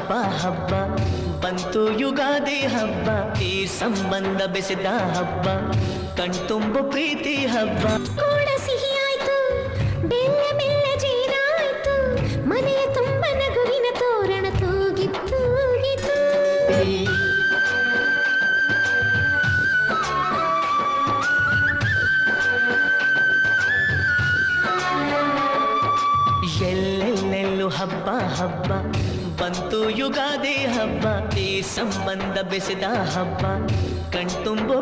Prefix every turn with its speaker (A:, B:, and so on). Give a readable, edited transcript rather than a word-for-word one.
A: ಹಬ್ಬ ಹಬ್ಬ ಬಂತು ಯುಗಾದಿ ಹಬ್ಬ ಈ ಸಂಬಂಧ ಬೆಸೆದ ಹಬ್ಬ ಕಣ್ತುಂಬು ಪ್ರೀತಿ ಹಬ್ಬ
B: ಕೂಡ ಸಿಹಿಯಾಯ್ತು ಬೆಲ್ಲ ಬೆಲ್ಲ ಜೇನಾಯ್ತು ಮನೆಯ ತುಂಬ ನಗುವಿನ ತೋರಣ ತೂಗಿತ್ತು
A: ಎಲ್ಲೆಲ್ಲೆಲ್ಲೂ ಹಬ್ಬ ಹಬ್ಬ ಬಂತು ಯುಗಾದಿ ಹಬ್ಬ ಈ ಸಂಬಂಧ ಬೆಸೆದ ಹಬ್ಬ ಕಣ್ತುಂಬು